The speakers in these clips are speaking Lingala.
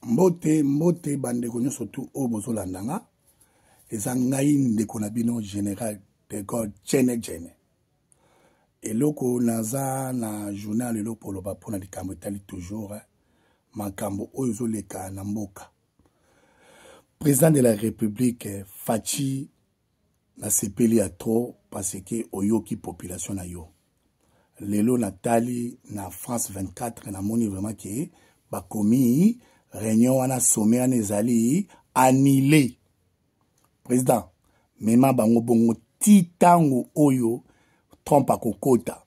Mbote bandeko nyo surtout o bozo landanga. Eza ngai ndeko na bino général de God Jene. Eloko naza na journal lelo poloba pona likambo etali toujours makambo oyo leka na mboka. Président de la République Fachi na sepeli a trop parce que oyoki population na yo. Lelo natali na France 24 na moni vraiment que bakomi réunion wana sommet wana ezali annulé. Président mema bango bongo titango oyo trompe kokota.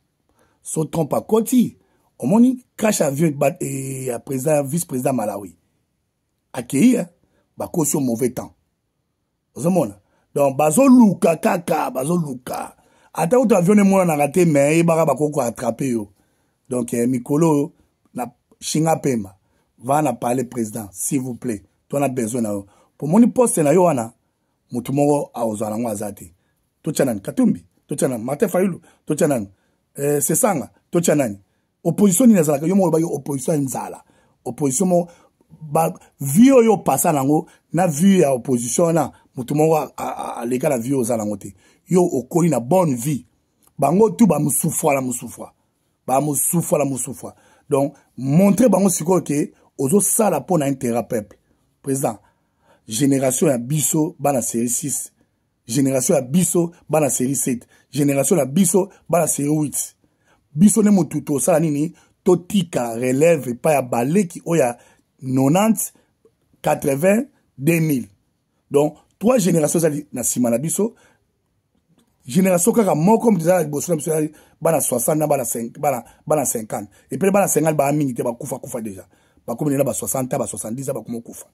So trompe koti omoni crash avion et président vice-président Malawi. Akei bakosi au mauvais temps. Ozomona. Donc bazo luka kaka bazo luka. Ata ou avion ne mona na raté mais e baka bakoko attraper yo. Donc mikolo na Shinga Pemba va na parler président s'il vous plaît. Toi on a besoin na yo. Pour moni poste na yo wana mutu moko aozala ngo azate. To chanan Katumbi, to chanan Martin Fayulu, to chanan Sesanga, to chanan. Opposition ni nazala yo mo ba yo opposition nzala. Opposition mo ba vio yo passa nango na vie ya opposition na mutu moko a leka la vie ozala ngote. Yo okoli na bonne vie. Bango tout ba musufwa la musufwa. Ba musufwa la musufwa. Donc montrer bango siko ke ozo sala pona intérêt peuple. Président génération ya biso bana série 6, génération ya biso bana série 7, génération ya biso bana série 8. Biso ne motuto sala nini to tika relève pa ya baleki oya 90 80 2000. Donc trois générations na sima na biso. Génération kaka moko comme déjà bosso bana 60 na bana 5 bana 50 et puis bana 50 ba mingi te ba kufa déjà. Ba comme na ba 60 ba 70 ba comme kufa.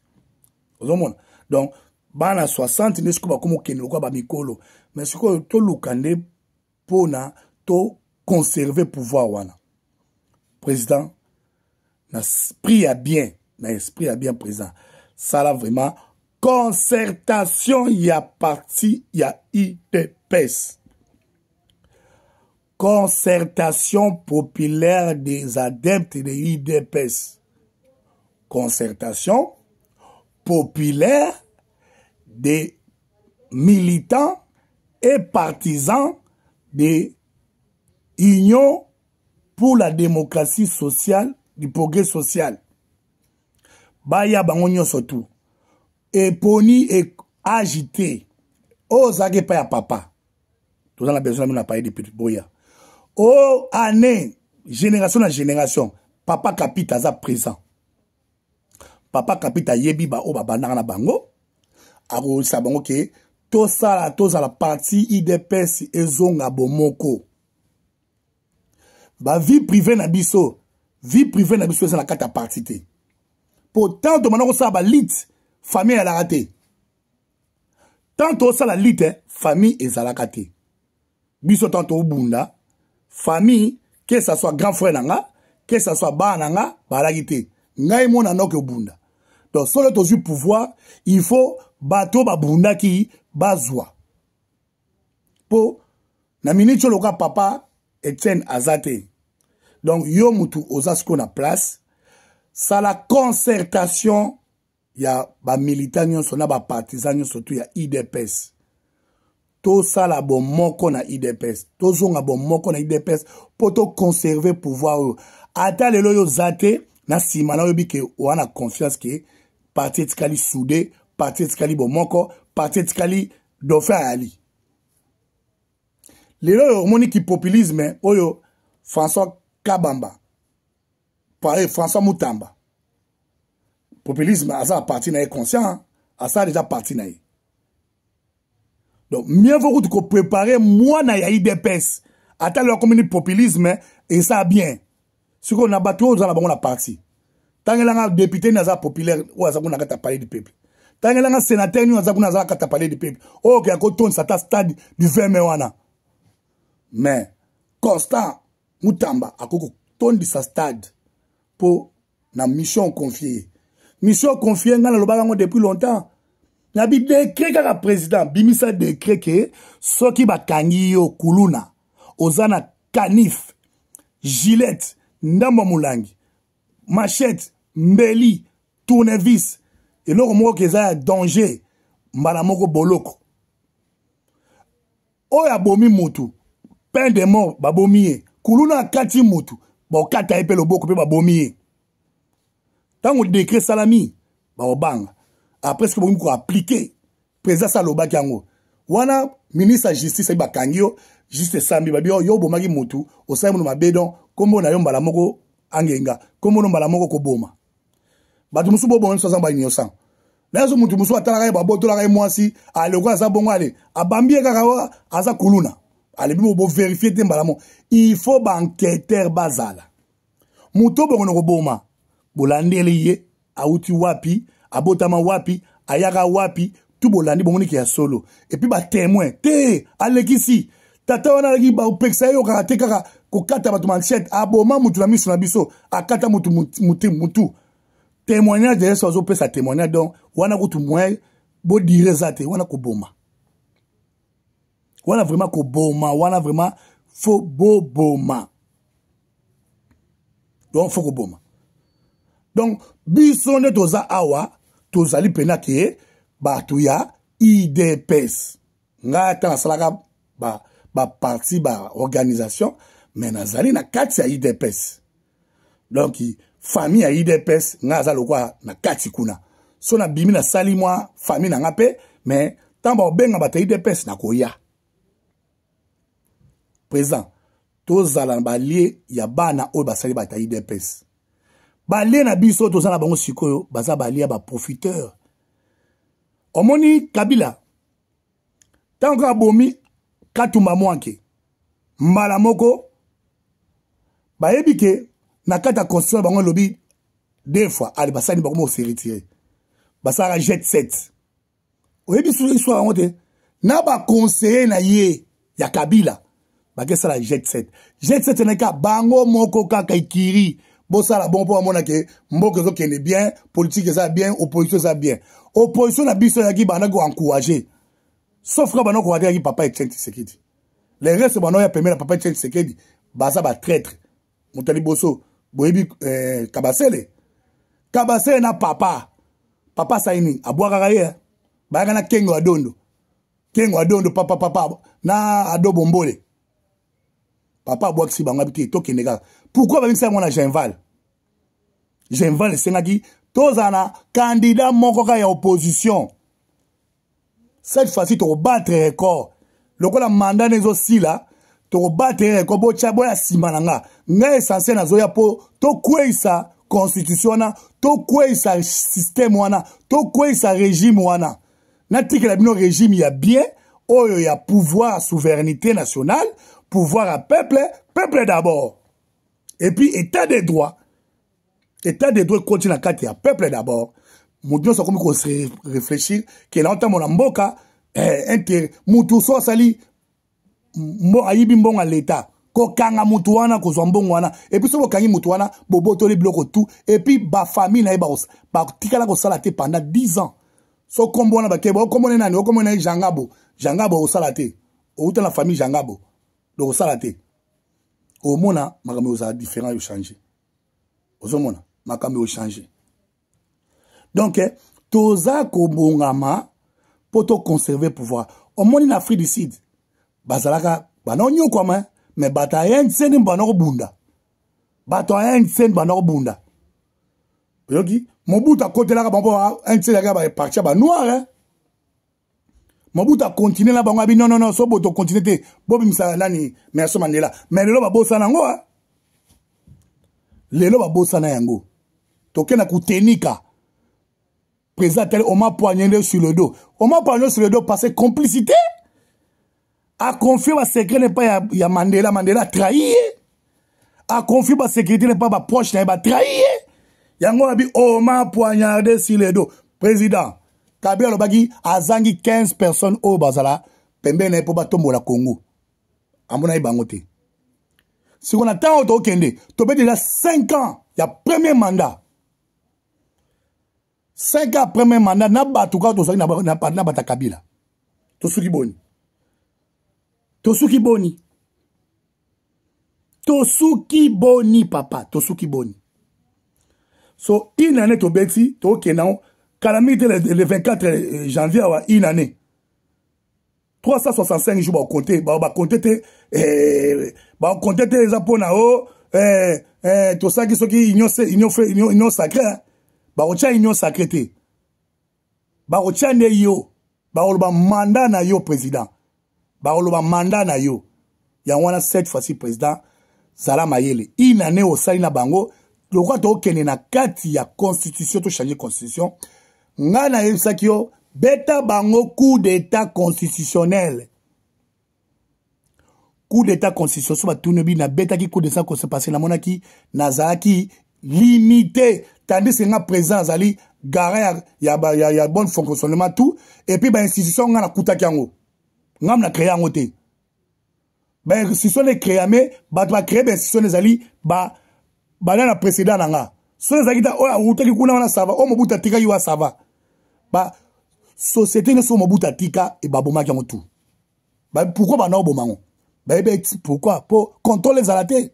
Donc, bana 60 ne siko ba komo kene ko ba mikolo mais siko to lukande pona to conserver pouvoir wana. Président na esprit à bien président. Ça là vraiment concertation y a parti y a IDPS. Concertation populaire des adeptes de IDPS. Concertation populaire des militants et partisans de l'Union pour la démocratie sociale, du progrès social. Baya bangonyo surtout. Et poni et agité. Oh, zage pa ya papa. Tout ça, la personne n'a pas eu de petit boya. Oh, année, génération à génération, papa kapita za présent. Papa kapita yebi ba o baba na bango. Aro sa bango ke to sa la partie IDPS ezonga bomoko. Ba vie privée na biso na kata partie. Pourtant to manako sa ba lit famille à la raté. Tant to sa la lit famille ezala kate. Biso tanto bunda famille que ça soit grand frère nanga, que ça soit ba nanga ba la gité. Ngai mona noke bunda. Donc sur le pouvoir, il faut bato ba bunda ki bazwa. Po na minute loka papa Etienne Azate. Donc yo mutu ozasko na place, ça la concertation ya ba militant nyonso na ba partisan nyonso tu ya IDPS. To sala bon moko na IDPS. To zonga bon moko na IDPS pour to conserver pouvoir. Ata lelo yo zate na simana yo bike wana confiance ke parti etikali soudé, parti etikali bomoko, parti etikali dofe ali. Lelo yo moni ki populisme oyo François Kabamba. Pareil François Mutamba. Populisme asa parti na conscient, asa déjà parti na. Donc mieux vaut que préparer moi na ya IDPS. Ata le commune populisme et ça bien. Ce qu'on a battu aux la parti. Tant que l'on député n'a populaire, ou à Zagouna a parlé du peuple. Tant que l'on sénateur, nous avons parlé du peuple. Oh, qui a coton, ça stade du 20 mai. Mais, Constant, Mutamba, a coton de sa stade pour la mission confiée. Mission confiée, dans le balango depuis longtemps. N'a bi décret qu'à président, bimisa décret que, ce qui va kangiyo kuluna, ozana kanif, Gillette, Ndamba Moulangi, Machette, Mbeli, tournevis et l'autre mot qui est danger mbala moko boloko oya bomi mutu peine de mort babomiye kuluna kati mutu ba okata epe loboko pe babomiye tango décret salami ba obanga après ce que bomi ko appliquer président salobaki yango wana ministre de justice ba kangio juste sambi ba bio yo bomaki mutu osaimu mabedon kombo na yo mbala moko angenga kombo no mbala moko ko boma batu musu bo bon so ba innocent nazo mutu musu atala kai baboto la kai mwasi aleko aza bongo ale abambie kaka aza kuluna ale bibo bo vérifier te mbala mo il faut ba enquêteur bazala mutu bongo ko boma bolandeli ye auti wapi abotama wapi ayaka wapi tout bolandi bongo ni ya solo et puis ba témoin te alekisi tata wana laki ba opeksa yo kaka te kaka kokata batu manchette aboma mutu na miso na biso akata mutu témoignage de ça peut sa témoignage donc wana ko tout moins bo dire ça te wana ko boma wana vraiment ko boma wana vraiment faut boma donc faut ko boma donc biso ne toza awa tozali pena ke ba tuya IDPS nga ta salaka ba parti ba organisation mais nazali na kati ya IDPS donc famille ya IDPS nga za lokwa na kati kuna so na bimi na sali mwa famille na ngape mais tamba obenga bata IDPS na koya présent tozala ba lié ya bana o basali bata IDPS ba lié na biso tozala bango sikoyo baza ba lié ba profiteur omoni Kabila tango abomi Katumba Mwanke mbala moko bayebi ke na kata constitution bango lobi deux fois ali basani bango se retirer basara jet set oyebi sur histoire bango te na ba conseiller na ye ya Kabila bakesa la jet set na ka bango moko kaka ikiri bosala bon po amona ke mboko zo kende bien politique ça bien opposition ça bien opposition na biso ya ki bana ko encourager sauf que bana ko water ki papa Etienne Tshisekedi les restes bana ya permettre papa Etienne Tshisekedi baza ba traître Moutali Bosso boyebi Kabasele na papa saini abwaka kaye bayaka na kengo adondo papa na adobo mbole papa abwaki si bango abiti to kenega pourquoi ba ngisa mona Genval sengaki tozana candidat moko ka ya opposition cette fois-ci to battre record lokola mandat nezo sila to battre record bo cha boya simananga nga essentiel nazoya po to kweisa constitution na to kweisa système wana to kweisa régime wana na tikela bino régime ya bien oyo ya pouvoir souveraineté nationale pouvoir à peuple d'abord et puis état de droit continue à kati ya peuple d'abord mutu so comme ko se réfléchir que na ota mona mboka mutu so sali mbo ayibi mbonga l'état ko kanga mutu wana ko mbongo wana et puis so ko kangi mutu wana boboto le bloco tout et puis ba famille na ba tikala ko sala te pendant 10 ans so kombo na ba kebo kombo nani o kombo na jangabo o sala te o uta la famille jangabo do sala te o mona makambo za différent yo changer ozo mona makambo yo changer donc toza ko bongama poto conserver pouvoir au moni na Afrique du Sud bazalaka banonyo kwa mais bata yentseni banoko bunda bato yentseni banoko bunda yoki Mobutu a côté là bango yentseni ya ba parti ba noir Mobutu a continuer là bango abi non so boto continuer te bobi misa nani Nelson Mandela mais lelo ba bosa nango lelo ba bosa na yango tokena kutenika président on m'a poignardé sur le dos parce que complicité a confié ma secret n'est pas ya Mandela trahi a confié ma sécurité n'est pas ma proche n'est pas trahi yango abi on m'a poignardé sur le dos président Kabila lobaki azangi 15 personnes au bazala pembe na po batombo la Congo amona ibangote si on attend au kende to be déjà 5 ans ya premier mandat 5 ans premier mandat na batuka to saki na bata Kabila tosuki boni papa tosuki boni So, une année, to beti, to kenan, calamité le 24 janvier, une année. 365 jours, bah, compter, les apona, tout ça qui sont qui, union sacrée, bah, ocha union sacrée, bah, ocha ne yo, bah, oloba mandat na yo, président, bah, oloba mandat na yo, ya wana cette fois-ci, président, Zala Mayele, une année au Salina Bango, le roi to kene na kati ya constitution, to changer constitution, nga na yebisakio, beta bango coup d'état constitutionnel. Coup d'état constitutionnel, so ba tunebi na beta ki coup d'état constitutionnel, parce que na mona ki, na zaki, limité, tandis que nga présent zali, garé ya bon fonctionnement tout, et puis ba institution nga na kuta kiango. Nga na créé ango te. Ba institution ne créé, mais ba créé ba institution ne zali, ba na précédent nanga. So zaki ta, oh, utaki kuna wana sava, oh, mobuta tika yuwa sava. Ba, société ne sont mobuta tika, et ba boma kiango tout. Ba, pourquoi ba na obomango? Ba, pourquoi? Pour contrôler les alatés.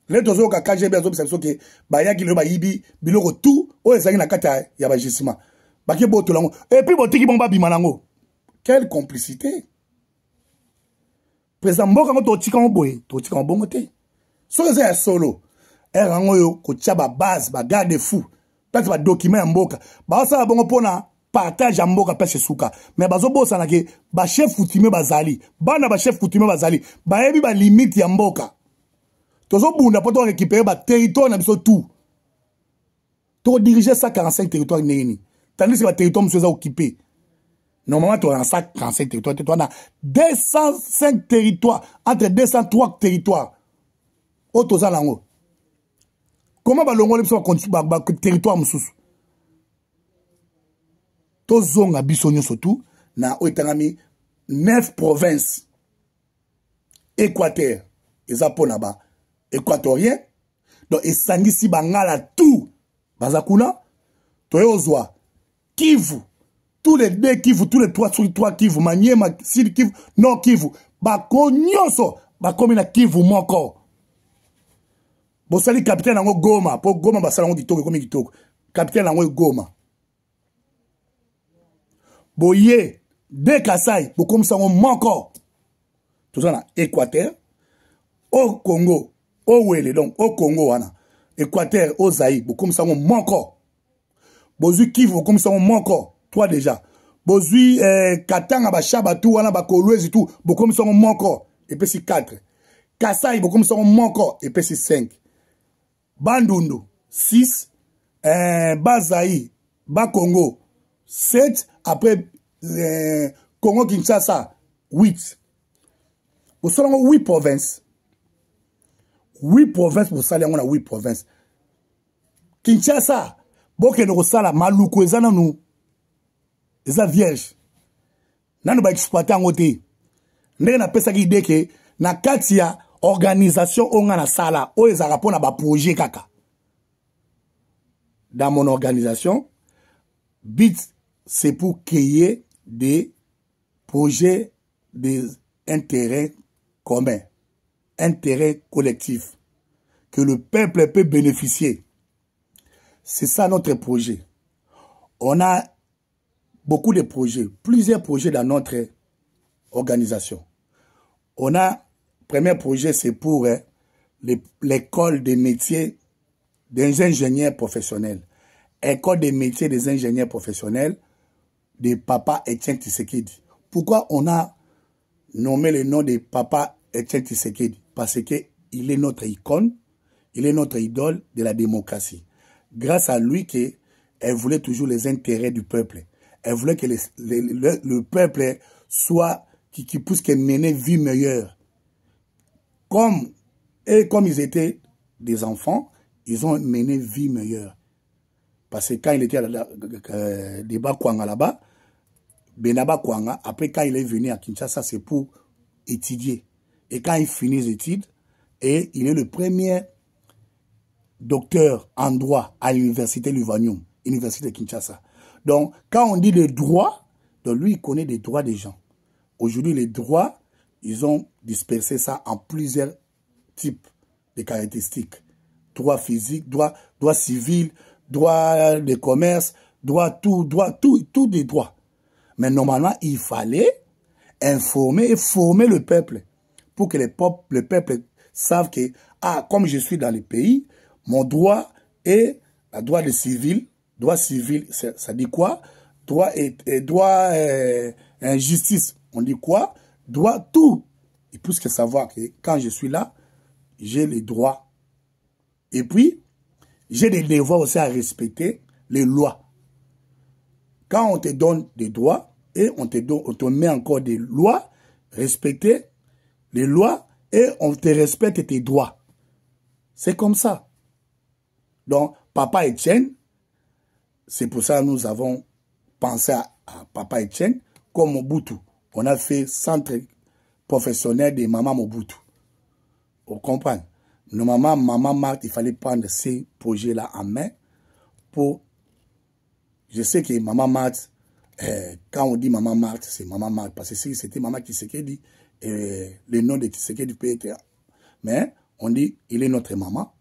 Les deux autres KGB ont dit que Baya qui le baïbi, biloko tout, ou les na kata ya bajissement. Ba ki boto lango. Et puis botiki bomba bimanango. Quelle complicité. Président Mboka ngo to tika boye, to tika bongo te. So les ya solo. Rango yo ko tchaba base, ba garde fou. Peut-être ba document Mboka. Ba ça bongo pona partage Mboka pese suka. Mais bazo bosa na ke ba chef coutumier bazali. Bana ba chef coutumier bazali. Ba yebi ba limite ya Mboka. Tozo bunda poto récupérer ba territoire na biso tout. To diriger 145 territoires neni. Tandis que ba territoire monsieur za occupé. Normalement tu as 145 territoires, tu as 205 territoires entre 203 territoires. O toza lango. Comment ba longo le biso ba territoire mususu? Tozonga biso nyonso tout na o etangami 9 provinces. Équateur, ezapona ba équatorien, donc esangisi bangala tout bazakuna toyozwa Kivu, tous les deux Kivu, tous les trois Kivu, Maniema, Sud Kivu, Nord Kivu, bako nyonso bakomi na Kivu moko. Bosali capitaine nango Goma, po Goma basala ngo kitoko komi kitoko. Capitaine nango Goma. Boye de Kasai, bokomi sango moko. Tout ça na Équateur, au Congo. Au Wele, donc, au Congo, wana. Équateur, au Zaïre, beaucoup ça manco. Bozui Kivu, comme ça manco. Toi déjà. Bozui Katanga, Bachaba, tout, wana, Bakolwezi, tout, beaucoup ça manco. Et puis c'est 4. Kasai, beaucoup ça manco. Et puis c'est 5. Bandundu, 6. Bazaï, Bakongo, 7. Après, Congo Kinshasa, 8. Vous savez, 8 provinces. 8 provinces pour ça, on a 8 provinces. Kinshasa, boke no sala maluko ezana nous. Eza vierge. Nanu ba exploiter ngote. Ndenge na pesa ki ide ke na kati ya organisation onga na sala o ezaka pona ba projet kaka. Dans mon organisation, BIT c'est pour créer des projets d'intérêt commun. Intérêt collectif, que le peuple peut bénéficier. C'est ça notre projet. On a beaucoup de projets, plusieurs projets dans notre organisation. On a, premier projet, c'est pour l'école des métiers des ingénieurs professionnels. École des métiers des ingénieurs professionnels de Papa Etienne Tshisekedi. Pourquoi on a nommé le nom de Papa Etienne Tshisekedi? Parce qu'il est notre icône, il est notre idole de la démocratie. Grâce à lui, elle voulait toujours les intérêts du peuple. Elle voulait que le peuple soit, qui puisse mener une vie meilleure. Comme ils étaient des enfants, ils ont mené une vie meilleure. Parce que quand il était à débat Kwanga là-bas, Benaba Kwanga, après quand il est venu à Kinshasa, c'est pour étudier. Et quand il finit les études, et il est le premier docteur en droit à l'université Luvanium, université de Kinshasa. Donc, quand on dit les droits, donc lui, il connaît les droits des gens. Aujourd'hui, les droits, ils ont dispersé ça en plusieurs types de caractéristiques. droit physique, droit civil, droit de commerce, tout des droits. Mais normalement, il fallait informer et former le peuple pour que le peuple savent que, ah, comme je suis dans le pays, mon droit est le droit de civil. Droit civil, ça dit quoi? Droit justice, on dit quoi? Droit tout. Et plus que savoir que quand je suis là, j'ai les droits. Et puis, j'ai des devoirs aussi à respecter les lois. Quand on te donne des droits et on te met encore des lois, respecter les lois et on te respecte tes droits. C'est comme ça. Donc, Papa Etienne, c'est pour ça que nous avons pensé à Papa Etienne comme Mobutu. On a fait centre professionnel de Maman Mobutu. Vous comprenez? Maman Marthe, il fallait prendre ces projets-là en main pour... Je sais que Maman Marthe, quand on dit Maman Marthe, c'est Maman Marthe. Parce que si c'était Maman Tshisekedi, le nom de Tshisekedi peut être... Mais on dit, il est notre maman.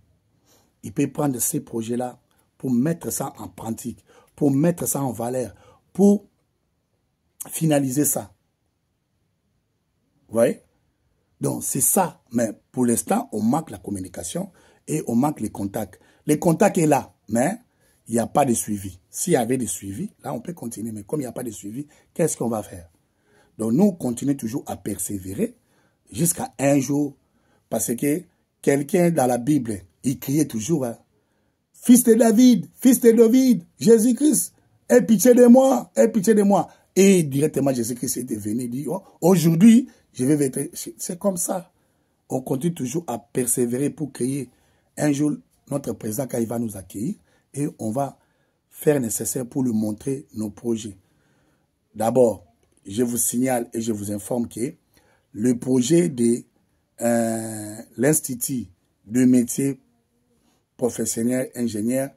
Il peut prendre ces projets-là pour mettre ça en pratique, pour mettre ça en valeur, pour finaliser ça. Vous voyez? Donc, c'est ça. Mais pour l'instant, on manque la communication et on manque les contacts. Les contacts est là, mais il n'y a pas de suivi. S'il y avait des suivis, là, on peut continuer. Mais comme il n'y a pas de suivi, qu'est-ce qu'on va faire? Donc, nous, continuons toujours à persévérer jusqu'à un jour. Parce que quelqu'un dans la Bible, il criait toujours, hein, Fils de David, Jésus-Christ, aie pitié de moi, aie pitié de moi. Et directement, Jésus-Christ était venu et dit, oh, aujourd'hui, je vais être... C'est comme ça. On continue toujours à persévérer pour créer un jour notre président quand il va nous accueillir et on va faire nécessaire pour lui montrer nos projets. D'abord, je vous signale et je vous informe que le projet de l'Institut de métier professionnel ingénieur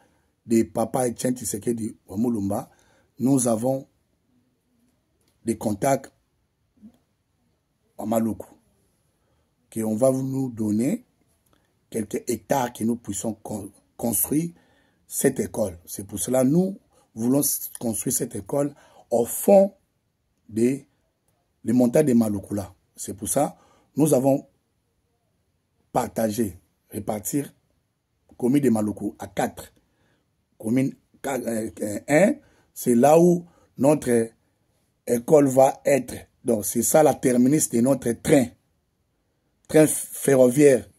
de Papa Etienne Tshisekedi au Moulumba, nous avons des contacts à Maluku, qu'on va nous donner quelques hectares que nous puissions construire cette école. C'est pour cela que nous voulons construire cette école au fond des montagnes de Maluku là. C'est pour ça que nous avons répartir commune de Maluku à 4. Commune 1, c'est là où notre école va être. Donc, c'est ça la terminus de notre train. Train ferroviaire,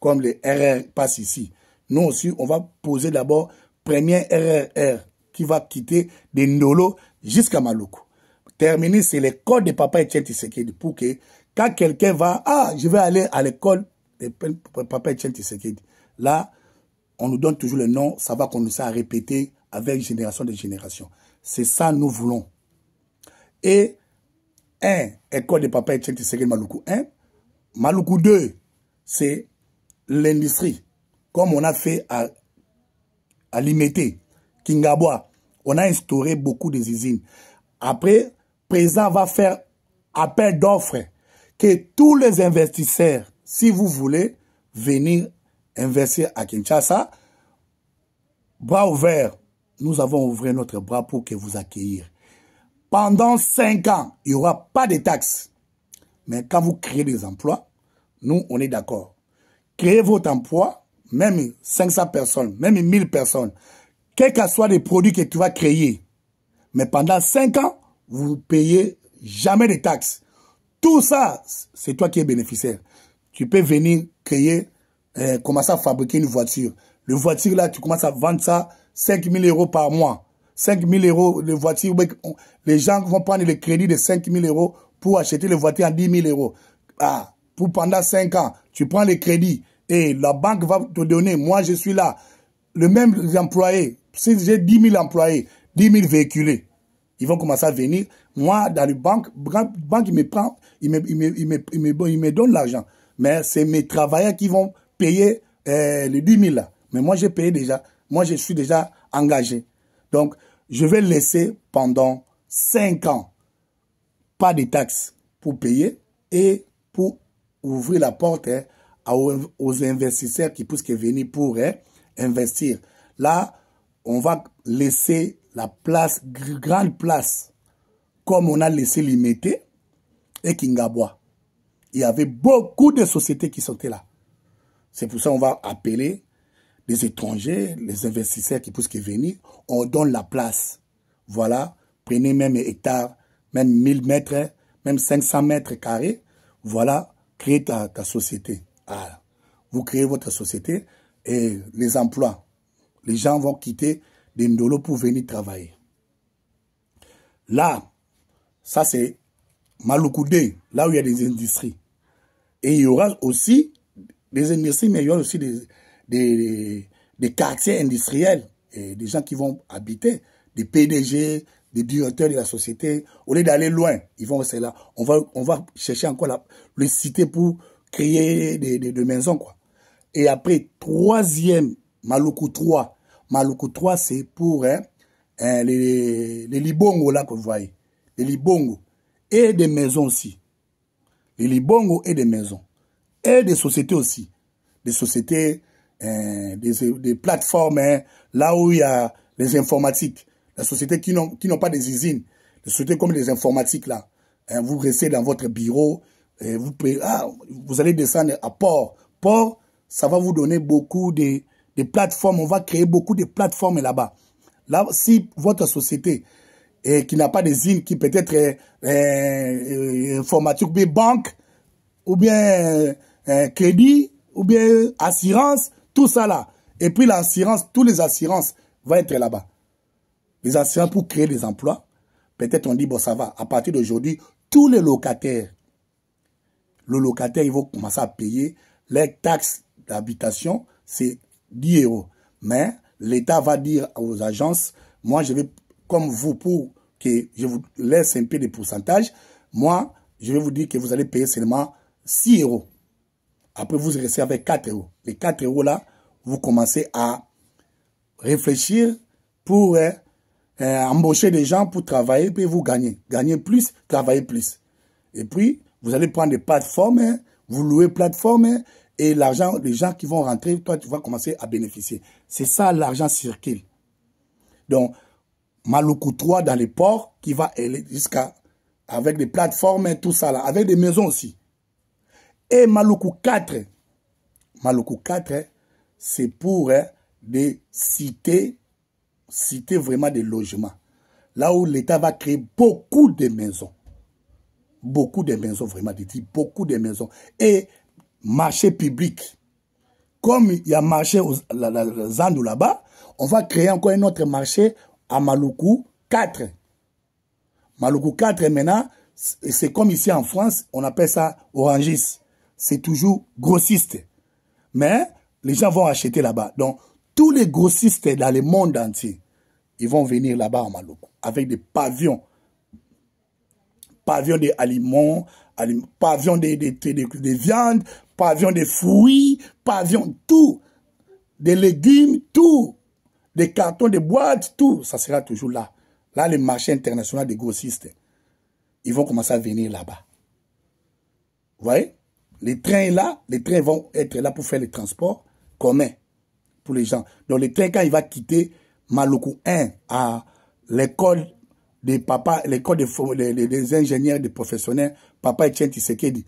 comme les RR passent ici. Nous aussi, on va poser d'abord premier RRR qui va quitter de Ndolo jusqu'à Maluku. Terminus, c'est l'école de Papa Etienne Tshisekedi pour que quand quelqu'un va, ah, je vais aller à l'école de Papa Etienne Tshisekedi. Là, on nous donne toujours le nom, ça va commencer à répéter avec génération de génération. C'est ça nous voulons. Et école de Papa Etienne Tshisekedi Maluku 1. Maluku 2, c'est l'industrie. Comme on a fait à Limete, Kingabwa, on a instauré beaucoup de usines. Après, le président va faire appel d'offres que tous les investisseurs, si vous voulez venir investir à Kinshasa, bras ouverts, nous avons ouvert notre bras pour que vous accueillir. Pendant 5 ans, il n'y aura pas de taxes. Mais quand vous créez des emplois, nous, on est d'accord. Créez votre emploi, même 500 personnes, même 1000 personnes, quels que soient les produits que tu vas créer. Mais pendant 5 ans, vous ne payez jamais de taxes. Tout ça, c'est toi qui es bénéficiaire. Tu peux venir créer, commencer à fabriquer une voiture. Le voiture, là, tu commences à vendre ça 5 000 € par mois. 5 000 € de voiture. Les gens vont prendre le crédit de 5 000 € pour acheter les voitures en 10 000 €. Ah, pour pendant 5 ans, tu prends le crédit et la banque va te donner. Moi, je suis là. Le même employé, si j'ai 10 000 employés, 10 000 véhiculés, ils vont commencer à venir. Moi, dans la banque, il me prend, il me donne l'argent. Mais c'est mes travailleurs qui vont payer les 10 000 là. Mais moi, j'ai payé déjà. Moi, je suis déjà engagé. Donc, je vais laisser pendant 5 ans pas de taxes pour payer et pour ouvrir la porte aux investisseurs qui puissent venir pour investir. Là, on va laisser la place, grande place, comme on a laissé Limité et Kingabwa. Il y avait beaucoup de sociétés qui sont là. C'est pour ça qu'on va appeler les étrangers, les investisseurs qui puissent venir. On donne la place. Voilà, prenez même hectares, même 1000 mètres, même 500 mètres carrés. Voilà, créez ta société. Ah, vous créez votre société et les emplois. Les gens vont quitter des Ndolo pour venir travailler. Là, ça c'est Malukoudé, là où il y a des industries. Et il y aura aussi des industries, mais il y aura aussi des quartiers industriels et des gens qui vont habiter, des PDG, des directeurs de la société. Au lieu d'aller loin, ils vont rester là. On va chercher encore les cités pour créer des maisons, quoi. Et après, troisième, Maluku 3. Maluku 3, c'est pour les Libongo, là, que vous voyez. Les Libongo. Et des maisons aussi. Les Libongo et des maisons. Et des sociétés aussi. Des sociétés, des plateformes, là où il y a les informatiques. Les sociétés qui n'ont pas des usines. Les sociétés comme les informatiques, là. Vous restez dans votre bureau. Vous allez descendre à Port. Port, ça va vous donner beaucoup de plateformes. On va créer beaucoup de plateformes là-bas. Là, si votre société qui n'a pas d'usine, qui peut être informatique, ou bien banque, ou bien crédit, ou bien assurance, tout ça là. Et puis l'assurance, tous les assurances vont être là-bas. Les assurances pour créer des emplois. Peut-être on dit, bon, ça va. À partir d'aujourd'hui, tous les locataires, ils vont commencer à payer les taxes d'habitation, c'est 10 €. Mais l'État va dire aux agences, moi, je vais, comme vous, pour que je vous laisse un peu de pourcentage, moi, je vais vous dire que vous allez payer seulement 6 €. Après, vous restez avec 4 €. Les 4 € là, vous commencez à réfléchir pour embaucher des gens pour travailler, puis vous gagnez. Gagnez plus, travaillez plus. Et puis, vous allez prendre des plateformes, vous louez plateformes, et l'argent, les gens qui vont rentrer, toi, tu vas commencer à bénéficier. C'est ça, l'argent circule. Donc, Maluku 3 dans les ports, qui va aller jusqu'à, avec des plateformes, tout ça là, avec des maisons aussi. Et Maluku 4, c'est pour des cités vraiment des logements. Là où l'État va créer beaucoup de maisons. Beaucoup de maisons, vraiment, beaucoup de maisons. Et marché public. Comme il y a marché aux Zandou là-bas, on va créer encore un autre marché à Maluku 4. Maluku 4, maintenant, c'est comme ici en France, on appelle ça Orangis. C'est toujours grossiste. Mais les gens vont acheter là-bas. Donc, tous les grossistes dans le monde entier, ils vont venir là-bas en Maluku avec des pavillons. Pavillons des aliments, pavillons des viandes, pavillons des fruits, pavillons tout. Des légumes, tout. Des cartons de boîtes, tout. Ça sera toujours là. Là, le marché international des grossistes, ils vont commencer à venir là-bas. Vous voyez? Les trains là, les trains vont être là pour faire les transports communs pour les gens. Donc, le train, quand il va quitter Maluku 1 à l'école des papas, l'école des ingénieurs, des professionnels, Papa Etienne Tshisekedi,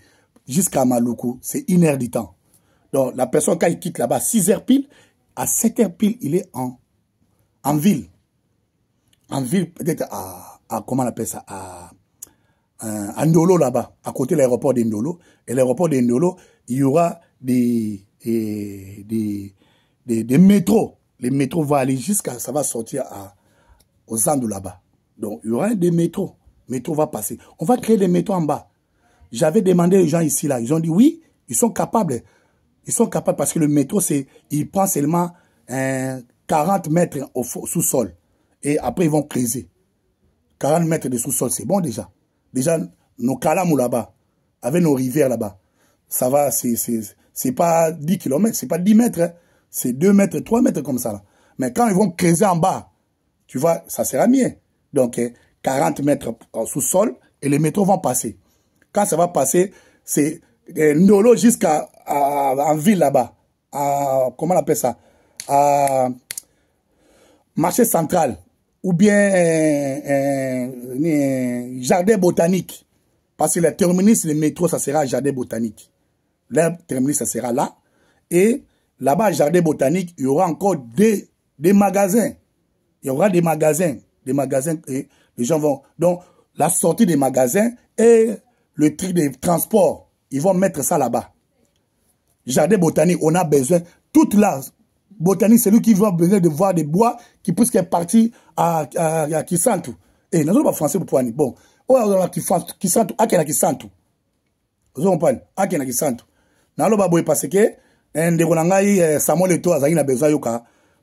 jusqu'à Maluku, c'est 1 heure du temps. Donc, la personne, quand il quitte là-bas, 6 heures pile, à 7 heures pile, il est en ville. En ville, peut-être comment on appelle ça, à Ndolo là-bas, à côté de l'aéroport d'Indolo. Et l'aéroport d'Indolo, il y aura des métros. Les métros vont aller jusqu'à, ça va sortir aux Zandou là-bas. Donc, il y aura des métros. Métro va passer. On va créer des métros en bas. J'avais demandé aux gens ici, là. Ils ont dit oui, ils sont capables. Ils sont capables parce que le métro, il prend seulement 40 mètres au sous-sol. Et après, ils vont creuser. 40 mètres de sous-sol, c'est bon déjà. Déjà, nos calamous là-bas, avec nos rivières là-bas, ça va, c'est pas 10 km, c'est pas 10 mètres, hein. C'est 2 mètres, 3 mètres comme ça. Là. Mais quand ils vont creuser en bas, tu vois, ça sera mieux. Donc, 40 mètres au sous-sol et les métros vont passer. Quand ça va passer, c'est Ndolo jusqu'à en ville là-bas, comment on appelle ça, marché central, ou bien jardin botanique. Parce que le terminus, le métro, ça sera jardin botanique. Le terminus, ça sera là. Et là-bas, jardin botanique, il y aura encore des magasins. Il y aura des magasins et les gens vont... Donc, la sortie des magasins et le truc des transports, ils vont mettre ça là-bas. Jardin botanique, on a besoin... Toute la botanique, c'est lui qui va besoin de voir des bois qui poussent qui est parti à Kisantu. Et nous sommes pas français pour pouvoir... Bon, Kisantu, à Kisantu. Vous comprenez? À Kisantu. Nous allons pas parce que Samuel Eto'o a besoin de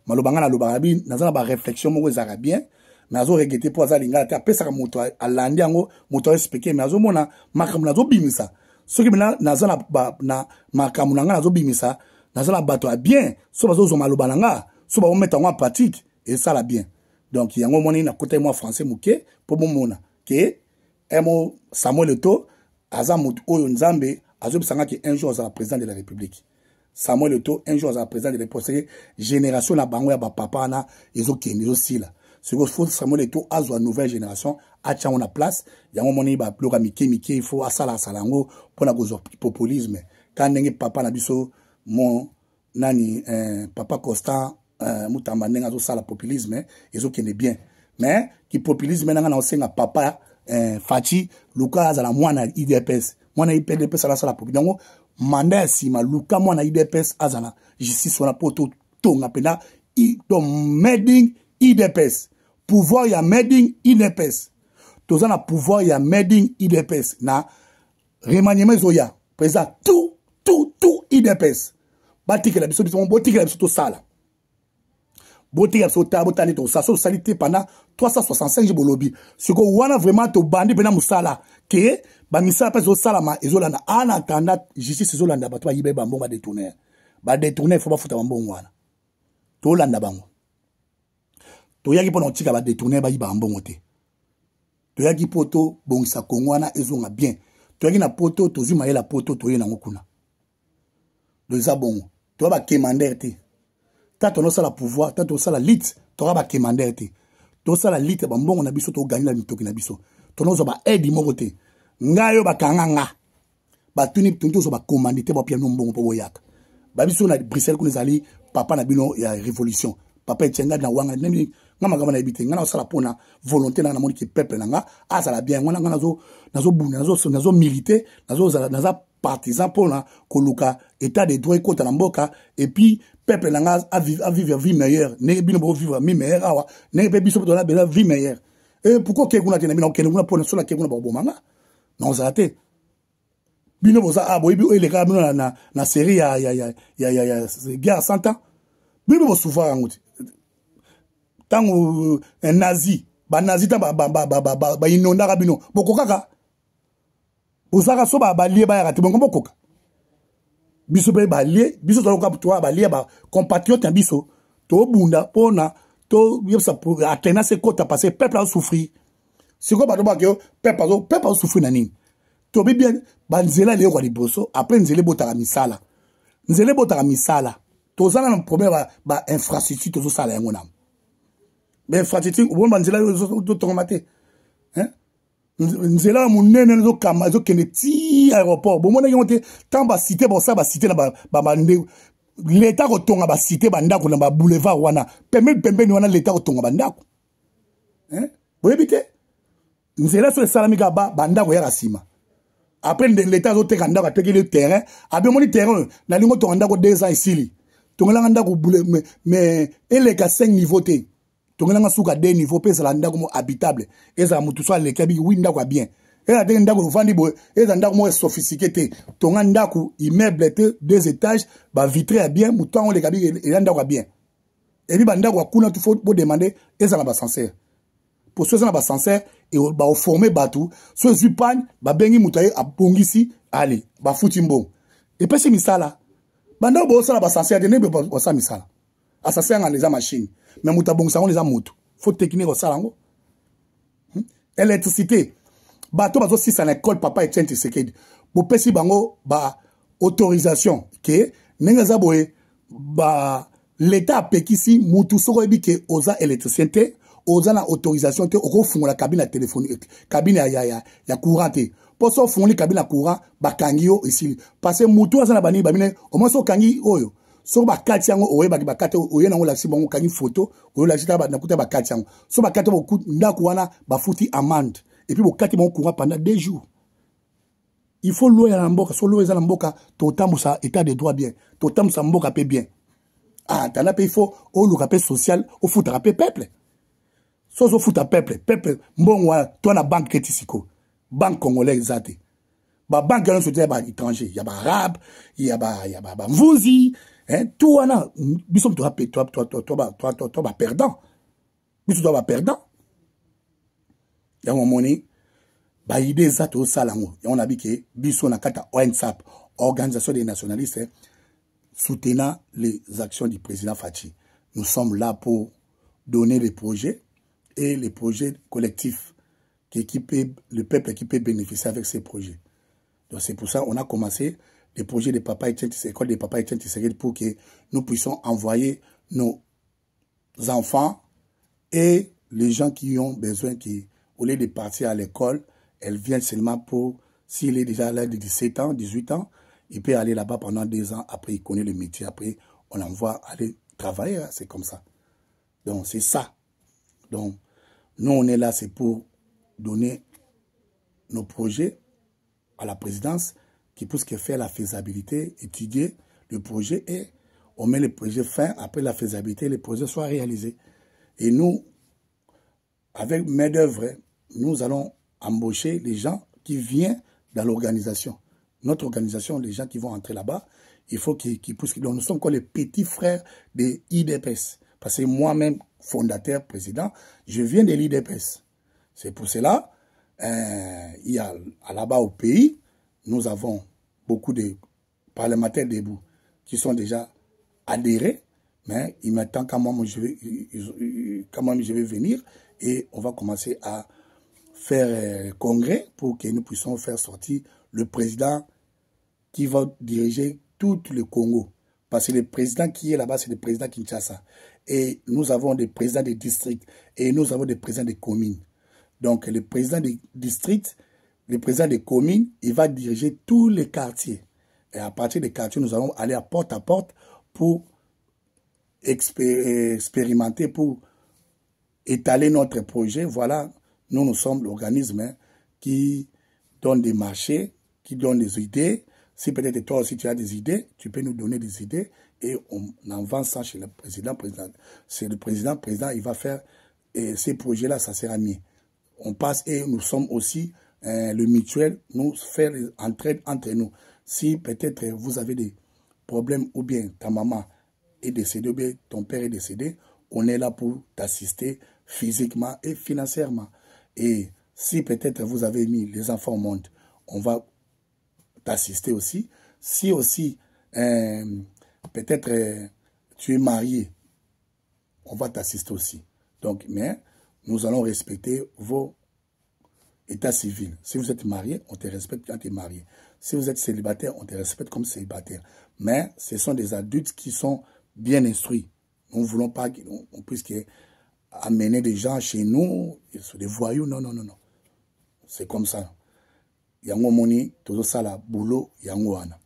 malobanga na lobarabi nazana ba réflexion moko ezaka bien nazo regretter pour azalinga ta pesa ka moto alandi yango moto expliquer mais azo mona makambo nazo bimisa soki bina nazana na makambo nanga nazo bimisa nazana bato a bien so bazo zo malobananga so ba mettre en pratique et ça la bien donc yango moni na côté moi français muke pour bomona que emo Samuel Eto'o aza moto oyo nzambe azo bisanga ki un jour azala président de la République. Samuel Eto'o, un jour, à présent de l'époque, génération la bango ya ba papa na ils ont aussi là. Ce qu'il faut Samuel Eto'o a une nouvelle génération a tient on a place. Il y a un moment ba bloga mike il faut asala salango pour la gozo populisme. Quand nenge papa na biso mon nani papa Constant mutamba nenga zo sala populisme ils ont bien. Mais qui populisme nanga na osenga papa Fachi Luka azala mwana IDPS. Mwana IDPS sala sala populisme. Manda sima luka mwana IDPS azana justice wana poto tonga pena do meding IDPS pouvoir ya meding IDPS tozana pouvoir ya meding IDPS na remaniement zoya président tout IDPS batike la biso botike la biso to sala botike la biso ta botali to sa so salité pendant 365 jours bolobi siko wana vraiment to bandi pena musala ke ba misala pas au salama ezolanda en attendant justice ezolanda bato ba yibe bambo ba détourner faut pas fouta bambo wana to landa bango to yaki pona tika ba détourner ba yiba bambo te to yaki poto bongisa kongwana ezonga bien to yaki na poto to zuma yela poto to yena ngokuna le zabongo to ba commander te tato no sala pouvoir tato sala lit to ba commander te to sala lit bambongo na biso to gagner la mitoki na biso to no zo ba aide moko te ngayo bakanganga batuni tuntu so ba commandité ba piano mbongo po boyaka ba biso na Bruxelles ko nezali papa na bino ya révolution papa etsenga na wanga nemi ngama ngama na ebite ngana osala pona volonté na moni ki peuple nanga azala bien ngana nazo buna nazo militer nazo partisan pona koluka état de droit kota na mboka et puis peuple nanga a vivre vie meilleure ne bino bo vivre vie meilleure awa ne pe biso to na vie meilleure et pourquoi ke kuna tena bino ke kuna pona so la ke kuna ba bomanga non ça té bino boza aboyibi o eleka bino na série ya guerre 100 ans bino bo souvent ngoti tango un nazi ba nazi ta ba inonda bino bokokaka bozaka so ba lié ba ya te bongo bokoka biso ba lié biso to ka to ba lié ba compatriote biso to bunda pona to yebsa pour atteindre ce quota parce que peuple a souffrir. Si quoi bato ba que peuple a souffrir na nini. To bi bien banzela le kwa liboso après nzele botaka misala. Nzele botaka misala. To zana na problème ba infrastructure to zo sala yango na. Mais infrastructure bon banzela to tomate. Hein? Nzela munene zo kama zo kene ti aéroport. Bon mona yonte tant ba cité bon ça ba cité na ba l'état kotonga ba cité bandako na ba boulevard wana pembe wana l'état kotonga bandako hein boyebite nzela so salamika ba bandako ya rasima après l'état zo teka ndako ateki le terrain abe moni terrain na lingo to ndako 2 ans isili tongela ndako mais eleka 5 niveau te tongela suka 2 niveau pesa la ndako mo habitable eza mutu so le kabi wi ndako bien eza te ndako vandi bo eza ndako mo sophistiqué te tonga ndako immeuble te 2 étages ba vitré bien mutu on le kabi eza ndako bien et puis ba ndako kuna tu faut demander eza na ba ascenseur pour ceux na ba ascenseur et ba former batu so zupan ba bengi mutu a bongisi allez ba futi mbongo et puis c'est misala banda bo sala ba ascenseur de ne ba sa misala ascenseur nga les machines mais mutu bongisa on les a mutu faut technique au salango électricité bato bazo si ça na école papa Etienne Tshisekedi bo pesi bango ba autorisation que nenga zaboye ba l'état a pekisi mutu soko ebi ke oza électricien te oza na autorisation te oko fungola cabine téléphonique cabine ya courant te poso fungoli cabine courant bakangi yo ici parce que mutu aza na bani babine au moins so kangi oyo so bakati yango oye baki bakate oye nango la sibongo kangi photo oyo la chita na kuta bakati yango so bakate boku ndako wana bafuti amende et puis bokati bon courant pendant 2 jours. Il faut louer à l'amboka, so louer à l'amboka, totam ça état de droit bien, totam ça mboka paie bien. Ah, t'as la paie il faut au le rappel social, au foot rappel peuple. So au foot à peuple, bon wa toi na banque ketisiko, banque congolaise zate. Ba banque là se ba étranger, il y a ba arabe, il y a ba mvuzi, hein, tout wana bisom tu rappel toi perdant. Bisom toi perdant. Il y a un moment ba idée ça tout ça là on a dit que biso na kata ONSAP organisation des nationalistes soutenant les actions du président Fachi. Nous sommes là pour donner les projets et les projets collectifs le peuple qui peut bénéficier avec ces projets. Donc c'est pour ça qu'on a commencé les projets de Papa Etienne Tshisekedi, école de Papa Etienne Tshisekedi pour que nous puissions envoyer nos enfants et les gens qui ont besoin qui au lieu de partir à l'école, elles viennent seulement pour, s'il est déjà à l'âge de 17 ans, 18 ans, il peut aller là-bas pendant 2 ans, après il connaît le métier, après on l'envoie aller travailler, c'est comme ça. Donc c'est ça. Donc nous on est là, c'est pour donner nos projets à la présidence qui puisse faire la faisabilité, étudier le projet et on met le projet fin, après la faisabilité, le projet soit réalisé. Et nous, avec main d'œuvre, nous allons embaucher les gens qui viennent dans l'organisation. Notre organisation, les gens qui vont entrer là-bas, il faut qu'ils puissent... Donc, nous sommes comme les petits frères de l'IDPS. Parce que moi-même, fondateur, président, je viens de l'IDPS. C'est pour cela, il y a là-bas au pays, nous avons beaucoup de parlementaires debout qui sont déjà adhérés, mais il m'attend quand même je vais venir et on va commencer à faire congrès pour que nous puissions faire sortir le président qui va diriger tout le Congo. Parce que le président qui est là-bas, c'est le président Kinshasa. Et nous avons des présidents des districts et nous avons des présidents des communes. Donc le président des districts, le président des communes, il va diriger tous les quartiers. Et à partir des quartiers, nous allons aller à porte pour expérimenter, pour étaler notre projet. Voilà. Nous sommes l'organisme qui donne des marchés, qui donne des idées. Si peut-être toi aussi tu as des idées, tu peux nous donner des idées et on avance ça chez le président. C'est le président, il va faire ces projets-là, ça sera mieux. On passe et nous sommes aussi le mutuel, nous faire entraide entre nous. Si peut-être vous avez des problèmes ou bien ta maman est décédée ou bien ton père est décédé, on est là pour t'assister physiquement et financièrement. Et si peut-être vous avez mis les enfants au monde, on va t'assister aussi. Si aussi, peut-être tu es marié, on va t'assister aussi. Donc, mais nous allons respecter vos états civils. Si vous êtes marié, on te respecte quand tu es marié. Si vous êtes célibataire, on te respecte comme célibataire. Mais ce sont des adultes qui sont bien instruits. Nous ne voulons pas qu'on puisse amener des gens chez nous, des voyous, non. C'est comme ça. Yango moni, tout ça la boulot, yango wana.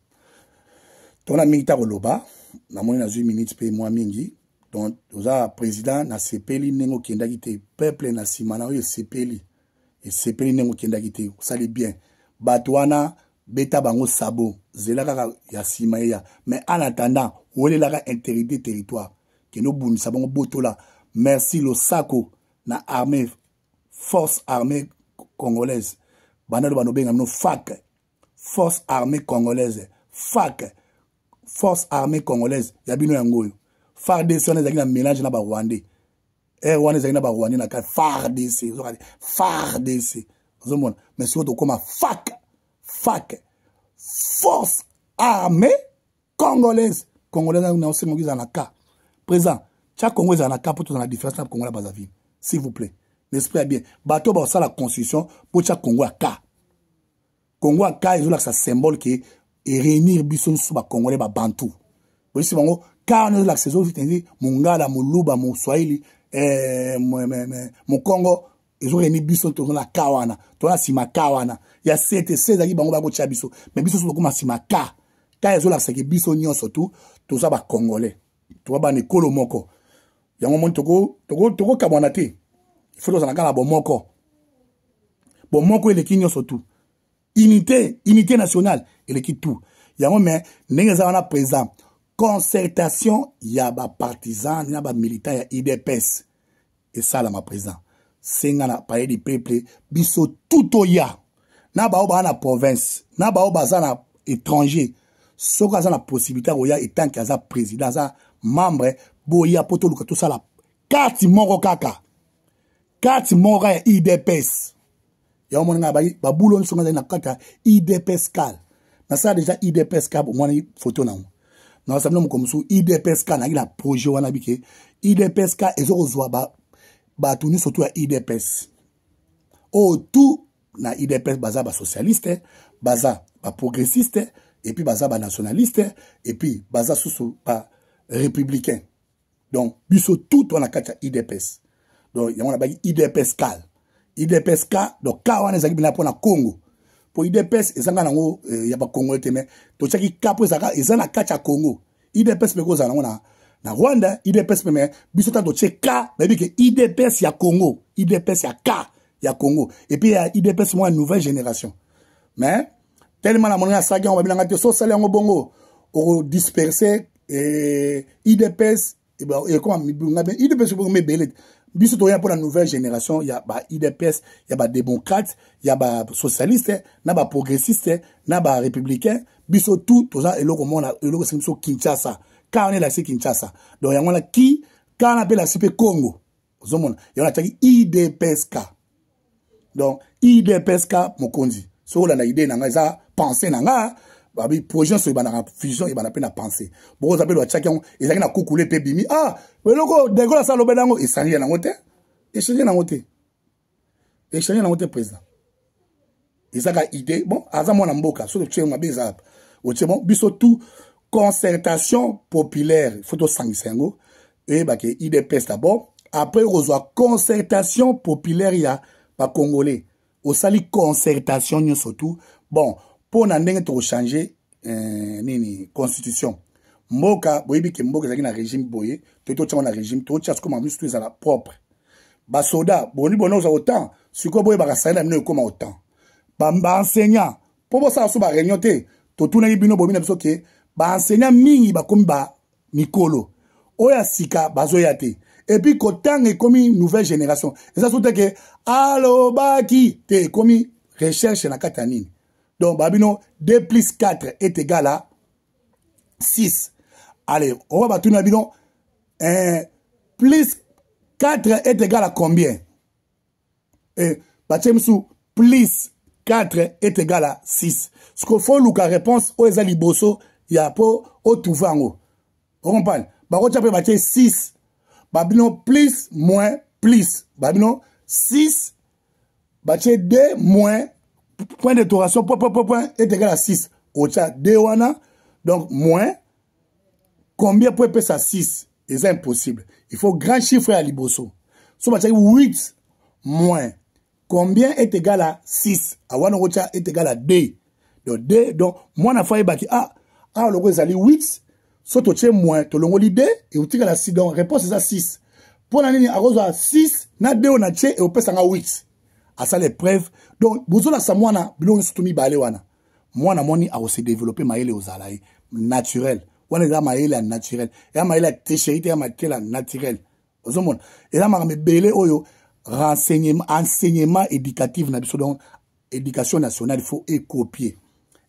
Ton ami Taroloba, na moni na 8 minutes pe moi mingi. Donc, toza président na sepeli nengo kendaki te, peuple na simana oyo sepeli. Et sepeli nengo kendaki te, sali bien. Batwana beta bango sabo, zelaka ya sima ya. Mais en attendant, wole laka intérêt territoire. Que nous bouni sabongo botola. Merci le Sako na armée, force armée congolaise. Banado banobenga no FAC, force armée congolaise, FAC, force armée congolaise. Yabino yangoyo. FARDC on ezaki na mélange na ba Rwandais. Rwanda ezaki na ba Rwandais na ka FARDC, FARDC. Zomona, mais surtout comme FAC, FAC, force armée congolaise. Congolaise na osengo kiza na ka. Présent, chaque Congolais a la cap pour la différence entre Congo et la Brazzaville. S'il vous plaît. L'esprit est bien. Bateau, ça la constitution pour chaque Congo à K. Congo à K, ils ont là, ça symbole que et réunir biso sur ba congolais ba bantou oui c'est bon car nous la saison dit mungala muluba mu swahili mon Congo ils ont réuni biso to na kawana to na sima kawana ya 7 aki bango ba ko tia biso mais biso so ko sima ka ils ont la seki biso nyonso tout to ça ba congolais to ba ne kolo moko yango mon toko kabwana te il faut dans la kala bomoko il est qui nyonso tout unité nationale il est qui tout yango mais ndenge za wana président concertation ya ba partisan ya ba militant ya IDPS et ça là ma président senga na palais du peuple biso tout oya na ba oba na province na ba oba za na étranger soka za na possibilité oya etant que za président za membre boya poto luka tout ça la carte moko kaka carte moko ya IDPS ya mo nga ba boulon songa na kata IDPS cal na ça déjà IDPS cal mo ni photo na non ça nous comme sous IDPS cal na la projet wana bike IDPS cal ezozwa ba tuni surtout à IDPS oh tout na IDPS baza ba socialiste baza ba progressiste et puis baza ba nationaliste et puis baza sous ba républicain donc biso tout on a kata IDPS donc yamona ba IDPS cal IDPS ka donc ka wana ezaki bina pona Congo pour IDPS ezanga nango ya ba Congo te mais to chaki kapo ezana kacha Congo IDPS pe ko zana na Rwanda IDPS mais biso ta do cheka baby que IDPS ya Congo IDPS ya ka ya Congo et puis ya IDPS moi nouvelle génération mais tellement la monnaie saga on va bien ngate so sale ngo bongo o disperser IDPS et comment IDPS pour me belé biso to ya pour la nouvelle génération il y a ba IDPS il y a ba démocrate il y a ba socialiste na ba progressiste na ba républicain biso tout ça et le monde le c'est Kinshasa quand on est là c'est Kinshasa donc il y a là qui quand on appelle la CP Congo zomona il y a taki IDPSK donc IDPSK mokonzi so la idée na nga penser na nga babi projet so ibana fusion ibana pe na penser bon ça peut le chacun ezaki na koukouler pe bimi ah beloko de gola sa lobelango et sali na ngote et changer na ngote président ezaka idée bon aza mona mboka so tu ma beza o bon biso tout concertation populaire photo sangisengo et ba ke IDPS d'abord après reçoit concertation populaire ya ba congolais au sali concertation nyo surtout bon pour na ndenge to changer nini constitution mboka boyebi ke mboka zaki na régime boye to tcha na régime to tcha comme amis tout la propre ba soda boni bono za autant siko boye ba salela mino comme autant ba enseignant po bo sa so ba réunion te to tuna ibino bomi na biso ke ba enseignant mingi ba comme ba mikolo oya sika bazoya te et puis kotang est comme une nouvelle génération et ça surtout que allo baki te comme recherche na katanini donc babino 2 plus 4 est égal à 6 allez on va battre babino plus 4 est égal à combien et batemsu plus 4 est égal à 6 ce qu'il faut la réponse aux ezaliboso ya po au tuvango on comprend ba ko chape baté 6 babino plus moins plus babino 6 baté 2 moins point d'interrogation point est égal à 6 au chat 2 wana donc moins combien peut passer à 6 c'est impossible il faut grand chiffre à liboso so baté 8 moins combien est égal à 6 awana ko chat est égal à 2 donc 2 donc moi na faille baki le go ezali 8 so to tche moins to longo l'idée et utika la 6 donc réponse c'est ça 6 pour la ligne à 6 na 2 on a tche et au pesa nga 8 à ça les preuves donc bozola sa mwana bilongo sutumi bale wana mwana moni a se développer maele ozalaï naturel wana za maele naturel ya maele técherité ya maele naturel ozomona et là ma belé oyo enseignement éducatif na biso donc éducation nationale il faut copier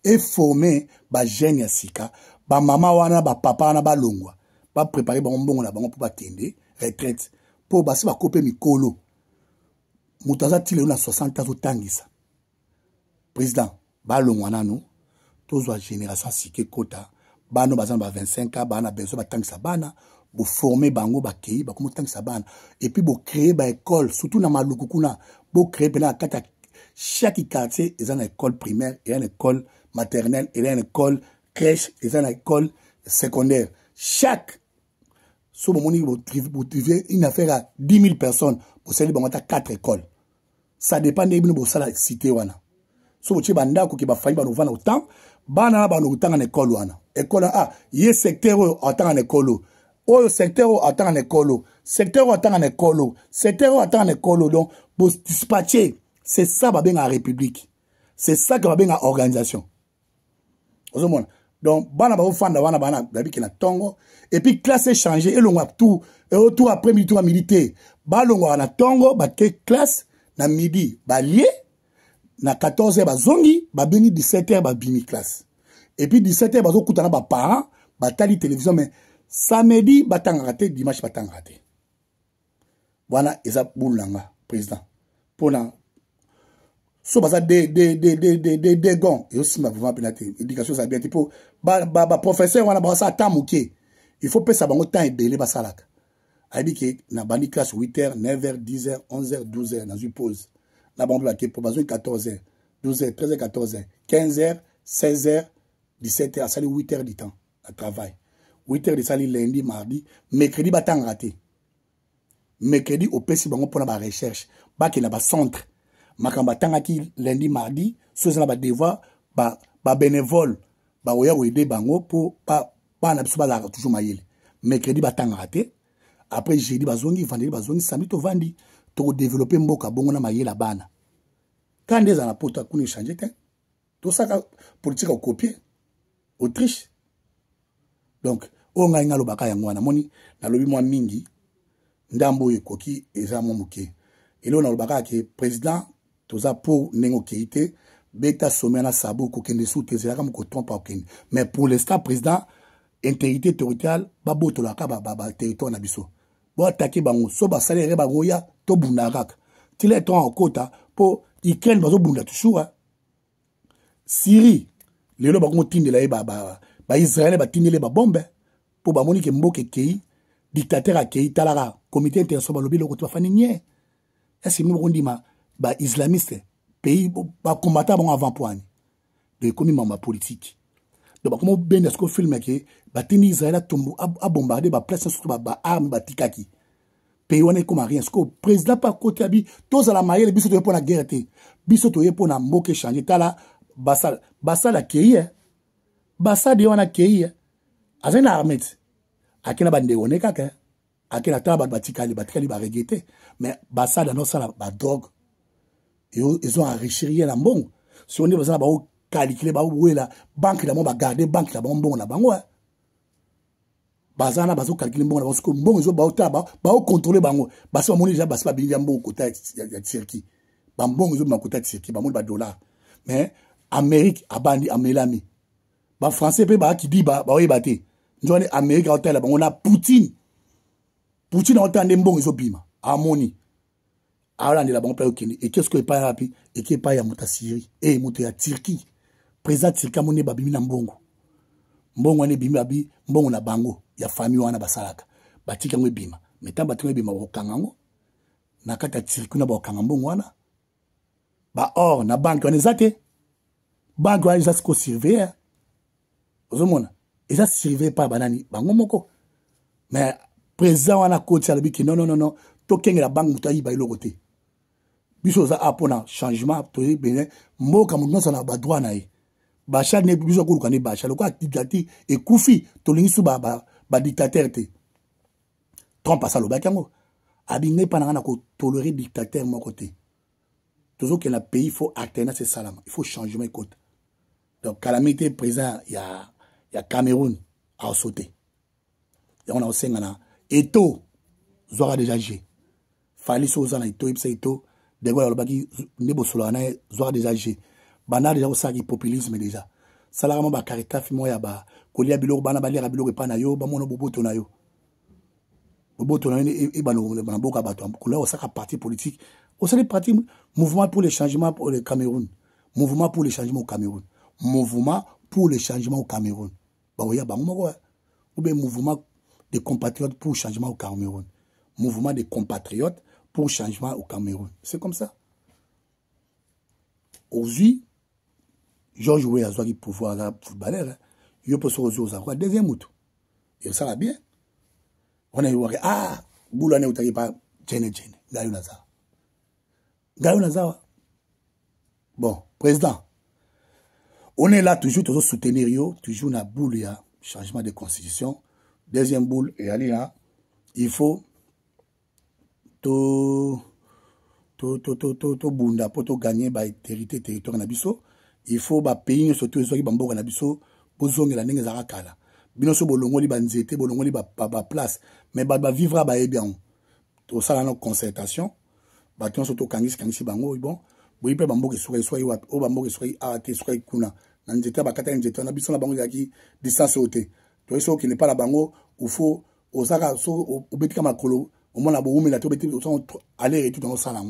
et former ba jeune ya sika ba mama wana ba papa wana ba longwa ba préparer ba mbongo na bango pour ba kende retraite pour ba se ba couper mikolo mutaza tile na 60 ans otangisa président ba longwa nanu tozwa génération sike kota bano bazana ba 25 ans bana besoin ba tangisa bana bo former bango ba kei ba komo tangisa bana et puis bo créer ba école surtout na maluku kuna bo créer pena kata chaque quartier ils ont une école primaire et une école maternelle, il y a une école crèche, il y a une école secondaire. Chaque, si vous trouvez une affaire à 10 000 personnes, vous savez, vous avez 4 écoles. Ça dépend de la cité. Si vous avez une famille qui va autant, bana ba no utanga école wana école a ye secteur atanga école o secteur atanga école secteur atanga école secteur atanga école donc pour dispatcher c'est ça ba benga république c'est ça que ba benga organisation ozomona donc bana ba fanda wana bana babiki na tongo et puis classe changer et longwa tout et autour après midi tout militaire ba longwa na tongo ba ke classe na midi ba lié na 14h bazongi ba beni 17h ba bini classe et puis 17h bazo kutana ba parents ba tali télévision mais samedi batanga raté dimanche batanga raté voilà eza boulanga président pona so baza de gons et aussi ma vraiment pénalité éducation ça bien tipo ba professeur wana ba sa tamuke il faut pesa bango temps ebele ba salaka abi ke na bandi classe 8h 9h 10h 11h 12h dans une pause. La bombe là qui est pour 14h, 12h, 13h, 14h, 15h, 16h, 17h, ça 8h du temps à travail. 8h de ça lundi, mardi, mercredi, bah t'en raté. Mercredi, au PC, bah on prend la recherche. Bah qu'il y a un centre. Makamba tangaki lundi, mardi, ceux qui ont des devoirs, bah bénévole, bah oya ou aider bango pour pas n'a toujours maïl. Mercredi, bah t'en raté. Après jeudi, bah zongi, vendredi, bah zongi, samedi, to vandi. To développer mboka bongo na mayela bana quand des ana poto akuni changer tout ça politique au copier Autriche donc o nga ngalo baka yango na moni na lobi mwa mingi ndambo ekoki eza mo muke elo na lobaka ke président toza pour nengo keite beta somena sabo ko kende sous tes comme ko trompe okende mais pour l'instant président intégrité territoriale baboto la ka ba territoire na biso bo attaquer bango so ba salaire bango ya to bunaraka tile to en kota po Ukraine bazo bunda toujours Syrie lelo ba ko tindela ba Israël ba tindele ba bombe po ba moni ke mboke kei dictateur akei talara comité international lobi loko to fani nie est-ce que nous ndima ba islamiste pays ba combattant bon avant point de comme ma politique donc comment ben est-ce que film ke ba tindi Israël tombo a bombarder ba place surtout ba arme ba tikaki pays wana comme rien ce que président pas côté abi tous à la maille biso to pour la guerre té biso to pour na mboke changer tala basa la kei basa de wana kei azena armée akina bande one kaka akina taba batikali ba regretter mais basa dans ça ba drogue ils ont enrichi la mbongo si on est besoin ba calculer ba wela banque la ba garder banque la mbongo na bango bazana bazo calculer mbongo na parce que mbongo zo ba otaba ba contrôler bango basa moni déjà basa ba bilia mbongo côté ya circuit ba mbongo zo ma côté circuit ba moni ba dollar mais Amérique abandi amelami ba français pe ba ki di ba oyebate njone Amérique hôtel ba on a Poutine hôtel mbongo zo bima amoni ala ndela ba pa okini et qu'est-ce que pas rapi et qui pas ya muta Syrie et muta ya Turquie président Turquie moni ba bimi na mbongo ane bimi abi mbongo na bango ya famille wana basalaka batika ngwe bima metamba tingwe bima okangango na kata Turquie na ba okanga mbongo wana ba or na banque wana ezate banque wana ezasi ko surveiller ozomona eza surveiller pa banani bango moko mais président wana koti alobi ki non to kenge la banque muta yiba iloko te biso za apona changement to bene mboka muno sana ba droit na ye ba cha ne biso ko lukani ba cha lokwa dictateur e kufi to lingisu ba dictateur te Trump asa lo ba kango abinge pa na ko tolérer dictateur mon côté toujours que le pays faut alternance salam il faut changement écoute donc calamité présent il y a Cameroun à sauter et on a aussi ngana eto zora déjà j'ai fali soza na eto ipsa eto de go lobaki nebo solo na zora déjà j'ai bana déjà osaki populisme déjà salama ba caritafi moya ba kolia biloko bana balera biloko pa na yo ba mono boboto na yo e bano na boka bato kolia osaka parti politique osali parti mouvement pour le changement pour le Cameroun mouvement pour le changement au Cameroun mouvement pour le changement au Cameroun ba oya ba moko ou bien mouvement des compatriotes pour le changement au Cameroun mouvement des compatriotes pour le changement au Cameroun c'est comme ça aujourd'hui George Weah a joué pouvoir là footballeur. Il peut se retrouver au deuxième moto. Et ça va bien. On a eu ah boulane ou t'as pas Gayo Nazawa. Bon, président. On est là toujours soutenir toujours na boule ya changement de constitution. Deuxième boule et allez là, il faut to bunda pour to gagner ba territoire na biso. Il faut ba pays surtout ceux qui bamboka na biso bozonge la ndenge za kala. Bino so bolongo li banzete bolongo li ba place mais ba vivra ba bien. To ça la concertation. Ba ton surtout kangisi bango bon. Boyi pe bamboka soit o bamboka soit ate soit kuna. Na nzete ba kata nzete na biso na bango yaki distance ote. To so qui n'est pas la bango il faut osaka so obetika makolo au moins la boumi la to beti aller et tout dans ça là.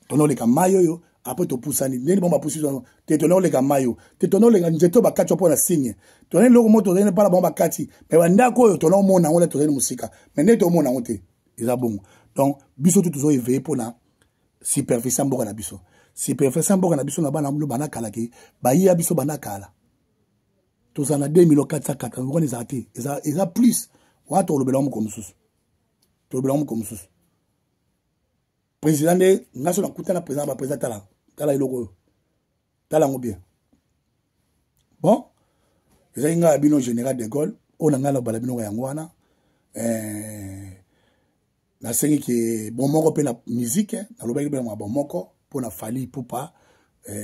Tono le kamayo yo après to poussani neni bomba poussi te tono le kamayo te tono le nzeto ba kati po na signe tono le moto ne pas la bomba kati mais wanda ko yo tono mona on le tono musika mais ne to mona on te eza bon donc biso tout toujours éveillé pour na superficie mboka na biso superficie mboka na biso na bana mlo bana kala ke ba yi biso bana kala to za na 2404 on les até eza plus wa to le belamo comme sous to le belamo comme sous président de national kutana président ba président tala iloko tala ngo bien bon eza inga bino général de Gaulle on a ngala bala bino ya ngwana na sengi ke bon moko pe na musique na lobaki pe na bon moko pour na fali pupa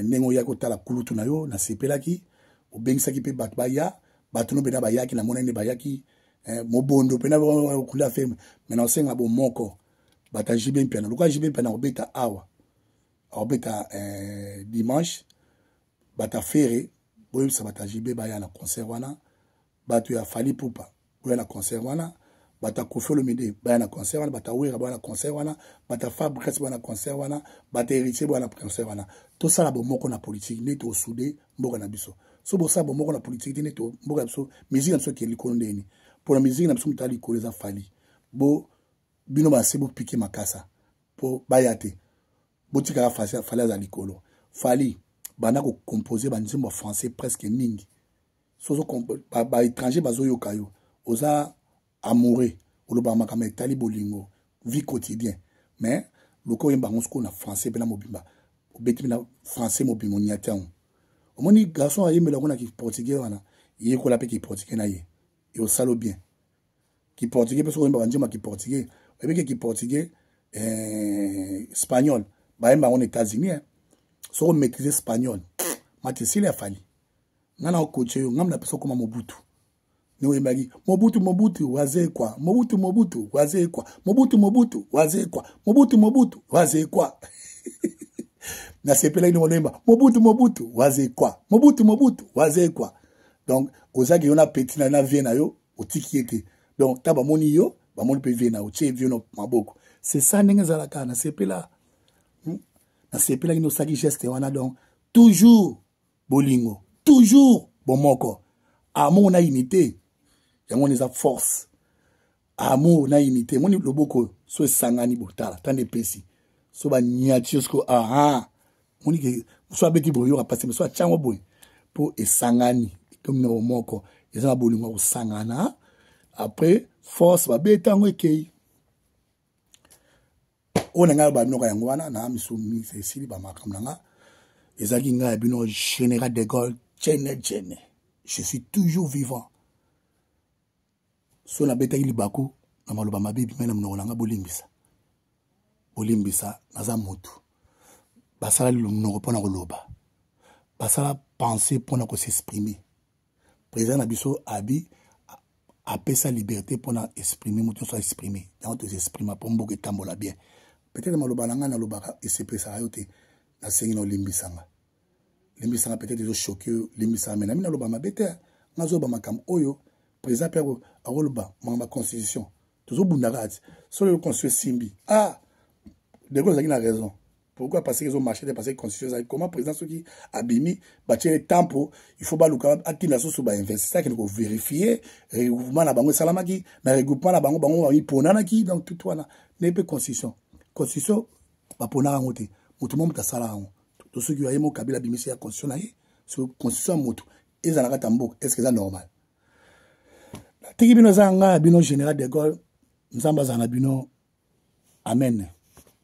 nengo ya ko tala kulutu na yo na sepelaki obengisa ki pe bat baya batuno pe na bayaki na monene bayaki mobondo pe na kula femme mais na senga bon moko bata jibe mpiana lokwa jibe mpiana obeta awa obeta dimanche bata fere boyo sa bata jibe baya na concert wana batu ya fali pupa boyo na concert wana bata kofolo mide baya na concert wana bata wera baya na concert wana bata fabrice baya na concert wana bata héritier baya na concert wana to sala bo moko na politique ne to soudé mboka na biso so bo sala bo moko na politique ne to mboka biso musique na biso ke likolo ndeni pour la musique na biso mutali ko les fali bo bino ba sebo piquer makasa pour bayate botika fali za likolo fali bana ko composer ba nzimbo français presque mingi so ba étranger bazo yokayo oza amoureux oloba makama etali bolingo vie quotidien mais loko yemba ngosiko na français pena mobimba obeti na français mobimbo nyatian omoni garçon ayemela kona ki portugais wana yekola pe ki portugais na ye et au salo bien ki portugais parce que yemba banjima ki portugais et qui portugais espagnol bah on aux États-Unis so on maîtriser espagnol mate si la fali ngana coach yo ngamna peso comme Mobutu no yembagi Mobutu waze kwa Mobutu waze kwa Mobutu waze kwa Mobutu waze kwa na sepela ino lemba Mobutu waze kwa Mobutu waze kwa donc ozaki yona petit na vie na yo otiki ete donc taba moni yo ba moni pe vie na oche vie no maboko c'est ça ndenge zalaka na sepela ino saki geste wana donc toujours bolingo toujours bomoko amour na unité yango neza force amour na unité moni loboko so sangani botala tande pesi so ba nyatiosko moni ke so abeti boyo ka passer so chango boy pour esangani comme no moko eza bolingo sangana après force ba betango ekei on nga ba noka yango wana na misumi sesili ba makamnanga ezaki nga bino général de Gaulle chene je suis toujours vivant so na betaki libako na maloba mabibi mena mnolanga bolimbisa naza mutu basala lilongo pona koloba basala penser pona ko s'exprimer président na biso abi appeler sa liberté pour exprimer mutu so exprimer dans te exprimer pour mboke tambola bien peut-être maloba nanga na lobaka ECP ça yote na sengi no limbisanga peut-être des choqué limbisanga mais na mina loba mabete ngazo ba makam oyo président Pierre Aroloba ma constitution toujours bundagat sur le constitution simbi de quoi ça a raison pourquoi parce qu'ils ont marché de passer constitution comment président ceux qui abimi bâtir le tempo il faut pas le cas à qui la source ba investir ça qu'il faut vérifier regroupement na bango salamaki na regroupement na bango yi ponana ki donc tout wana n'est pas constitution ba ponana ngote mutu mo muta sala ngo to ceux qui ayemo kabila bimisi ya constitution na ye constitution moto ezalaka tamboka est-ce que ça normal tiki bino zanga bino général de Gaulle nzamba zana bino amen.